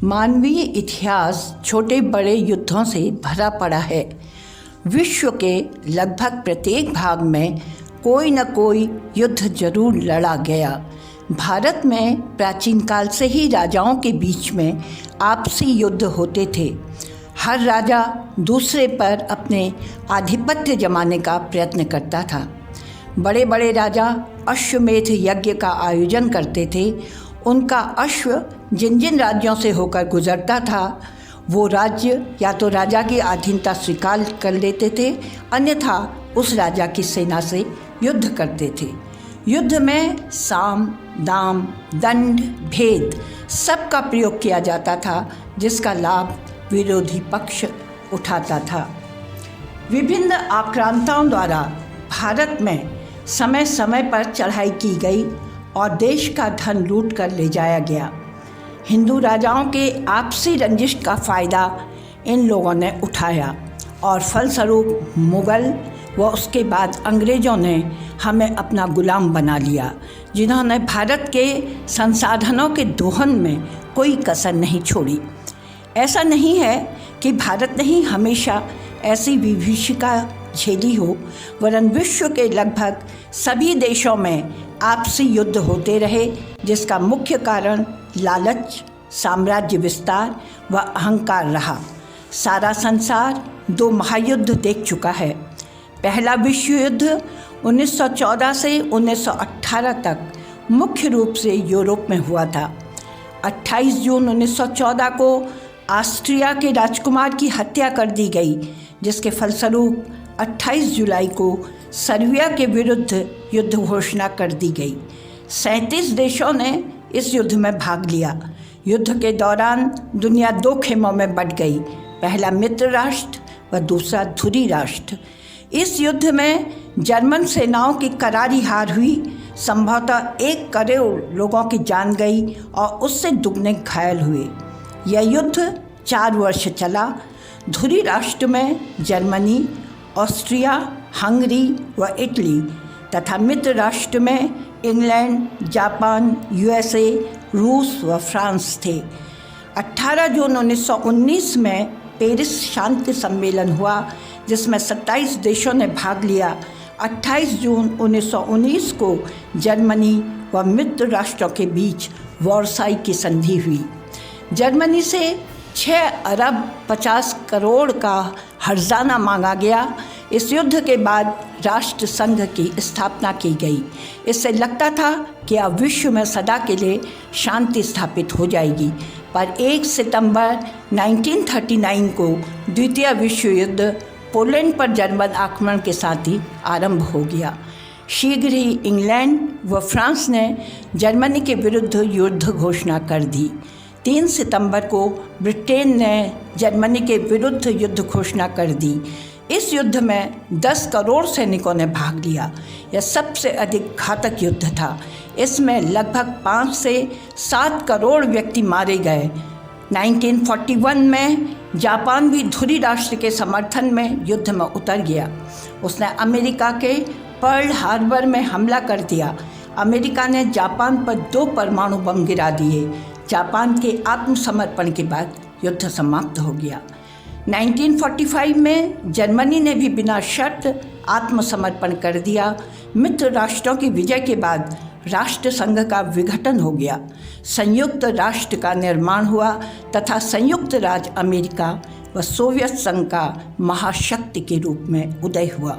मानवीय इतिहास छोटे बड़े युद्धों से भरा पड़ा है। विश्व के लगभग प्रत्येक भाग में कोई न कोई युद्ध जरूर लड़ा गया। भारत में प्राचीन काल से ही राजाओं के बीच में आपसी युद्ध होते थे। हर राजा दूसरे पर अपने आधिपत्य जमाने का प्रयत्न करता था। बड़े बड़े राजा अश्वमेध यज्ञ का आयोजन करते थे। उनका अश्व जिन जिन राज्यों से होकर गुजरता था वो राज्य या तो राजा की अधीनता स्वीकार कर लेते थे, अन्यथा उस राजा की सेना से युद्ध करते थे। युद्ध में साम, दाम, दंड, भेद सबका प्रयोग किया जाता था, जिसका लाभ विरोधी पक्ष उठाता था। विभिन्न आक्रांताओं द्वारा भारत में समय समय पर चढ़ाई की गई और देश का धन लूट कर ले जाया गया। हिंदू राजाओं के आपसी रंजिश का फ़ायदा इन लोगों ने उठाया और फलस्वरूप मुग़ल व उसके बाद अंग्रेज़ों ने हमें अपना गुलाम बना लिया, जिन्होंने भारत के संसाधनों के दोहन में कोई कसर नहीं छोड़ी। ऐसा नहीं है कि भारत ने ही हमेशा ऐसी विभीषिका झेली हो, वरन विश्व के लगभग सभी देशों में आपसी युद्ध होते रहे, जिसका मुख्य कारण लालच, साम्राज्य विस्तार व अहंकार रहा। सारा संसार 2 महायुद्ध देख चुका है। पहला विश्व युद्ध 1914 से 1918 तक मुख्य रूप से यूरोप में हुआ था। 28 जून 1914 को ऑस्ट्रिया के राजकुमार की हत्या कर दी गई, जिसके फलस्वरूप 28 जुलाई को सर्बिया के विरुद्ध युद्ध घोषणा कर दी गई। 37 देशों ने इस युद्ध में भाग लिया। युद्ध के दौरान दुनिया 2 खेमों में बंट गई, पहला मित्र राष्ट्र व दूसरा धुरी राष्ट्र। इस युद्ध में जर्मन सेनाओं की करारी हार हुई। संभवतः 1 करोड़ लोगों की जान गई और उससे दुगने घायल हुए। यह युद्ध 4 वर्ष चला। धुरी राष्ट्र में जर्मनी, ऑस्ट्रिया, हंगरी व इटली तथा मित्र राष्ट्र में इंग्लैंड, जापान, यूएसए, रूस व फ्रांस थे। 18 जून 1919 में पेरिस शांति सम्मेलन हुआ, जिसमें 27 देशों ने भाग लिया। 28 जून 1919 को जर्मनी व मित्र राष्ट्रों के बीच वर्साई की संधि हुई। जर्मनी से 6 अरब 50 करोड़ का हर्जाना मांगा गया। इस युद्ध के बाद राष्ट्र संघ की स्थापना की गई। इससे लगता था कि अब विश्व में सदा के लिए शांति स्थापित हो जाएगी, पर 1 सितंबर 1939 को द्वितीय विश्व युद्ध पोलैंड पर जर्मन आक्रमण के साथ ही आरंभ हो गया। शीघ्र ही इंग्लैंड व फ्रांस ने जर्मनी के विरुद्ध युद्ध घोषणा कर दी। 3 सितंबर को ब्रिटेन ने जर्मनी के विरुद्ध युद्ध घोषणा कर दी। इस युद्ध में 10 करोड़ सैनिकों ने भाग लिया। यह सबसे अधिक घातक युद्ध था। इसमें लगभग 5 से 7 करोड़ व्यक्ति मारे गए। 1941 में जापान भी धुरी राष्ट्र के समर्थन में युद्ध में उतर गया। उसने अमेरिका के पर्ल हार्बर में हमला कर दिया। अमेरिका ने जापान पर 2 परमाणु बम गिरा दिए। जापान के आत्मसमर्पण के बाद युद्ध समाप्त हो गया। 1945 में जर्मनी ने भी बिना शर्त आत्मसमर्पण कर दिया। मित्र राष्ट्रों की विजय के बाद राष्ट्र संघ का विघटन हो गया। संयुक्त राष्ट्र का निर्माण हुआ तथा संयुक्त राज्य अमेरिका व सोवियत संघ का महाशक्ति के रूप में उदय हुआ।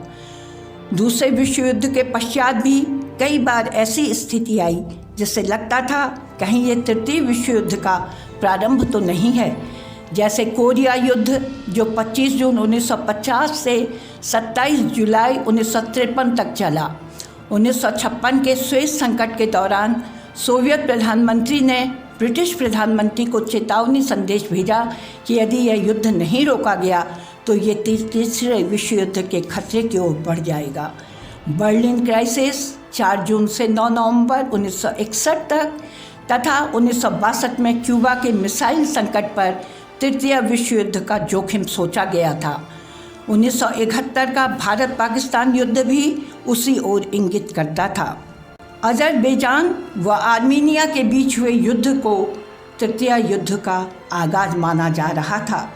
दूसरे विश्व युद्ध के पश्चात भी कई बार ऐसी स्थिति आई जिससे लगता था कहीं ये तृतीय विश्व युद्ध का प्रारंभ तो नहीं है। जैसे कोरिया युद्ध जो 25 जून 1950 से 27 जुलाई 1953 तक चला। 1956 के स्वेज संकट के दौरान सोवियत प्रधानमंत्री ने ब्रिटिश प्रधानमंत्री को चेतावनी संदेश भेजा कि यदि यह युद्ध नहीं रोका गया तो ये तीसरे विश्व युद्ध के खतरे की ओर बढ़ जाएगा। बर्लिन क्राइसिस 4 जून से 9 नवंबर 1961 तक तथा 1962 में क्यूबा के मिसाइल संकट पर तृतीय विश्व युद्ध का जोखिम सोचा गया था। 1971 का भारत पाकिस्तान युद्ध भी उसी ओर इंगित करता था। अजरबैजान व आर्मीनिया के बीच हुए युद्ध को तृतीय युद्ध का आगाज माना जा रहा था।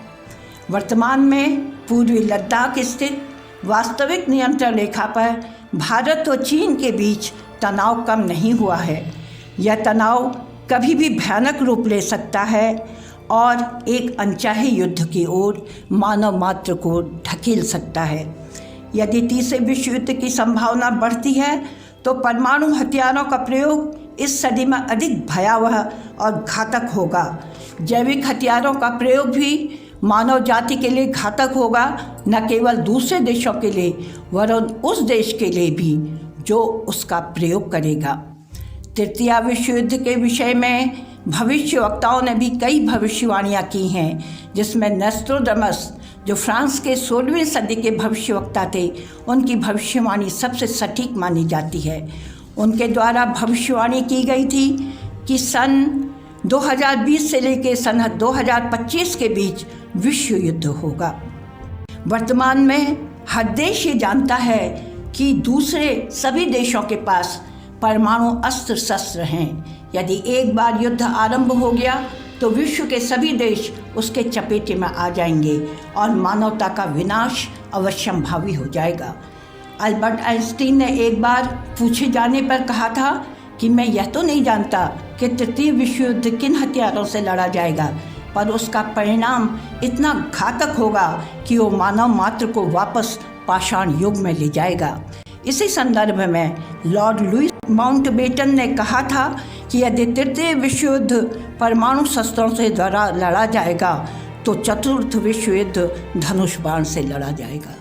वर्तमान में पूर्वी लद्दाख स्थित वास्तविक नियंत्रण रेखा पर भारत और चीन के बीच तनाव कम नहीं हुआ है। यह तनाव कभी भी भयानक रूप ले सकता है और एक अनचाहे युद्ध की ओर मानव मात्र को ढकेल सकता है। यदि तीसरे विश्व युद्ध की संभावना बढ़ती है तो परमाणु हथियारों का प्रयोग इस सदी में अधिक भयावह और घातक होगा। जैविक हथियारों का प्रयोग भी मानव जाति के लिए घातक होगा, न केवल दूसरे देशों के लिए वरन उस देश के लिए भी जो उसका प्रयोग करेगा। तृतीय विश्व युद्ध के विषय में भविष्यवक्ताओं ने भी कई भविष्यवाणियाँ की हैं, जिसमें नोस्ट्राडामस जो फ्रांस के 16वीं सदी के भविष्यवक्ता थे, उनकी भविष्यवाणी सबसे सटीक मानी जाती है। उनके द्वारा भविष्यवाणी की गई थी कि सन 2020 से लेकर सन 2025 के बीच विश्व युद्ध होगा। वर्तमान में हर देश ये जानता है कि दूसरे सभी देशों के पास परमाणु अस्त्र शस्त्र हैं। यदि एक बार युद्ध आरंभ हो गया तो विश्व के सभी देश उसके चपेटे में आ जाएंगे और मानवता का विनाश अवश्यंभावी हो जाएगा। अल्बर्ट आइंस्टीन ने एक बार पूछे जाने पर कहा था कि मैं यह तो नहीं जानता कि तृतीय विश्व युद्ध किन हथियारों से लड़ा जाएगा, पर उसका परिणाम इतना घातक होगा कि वो मानव मात्र को वापस पाषाण युग में ले जाएगा। इसी संदर्भ में लॉर्ड लुईस माउंटबेटन ने कहा था कि यदि तृतीय विश्व युद्ध परमाणु शस्त्रों से लड़ा जाएगा तो चतुर्थ विश्व युद्ध धनुष बाण से लड़ा जाएगा।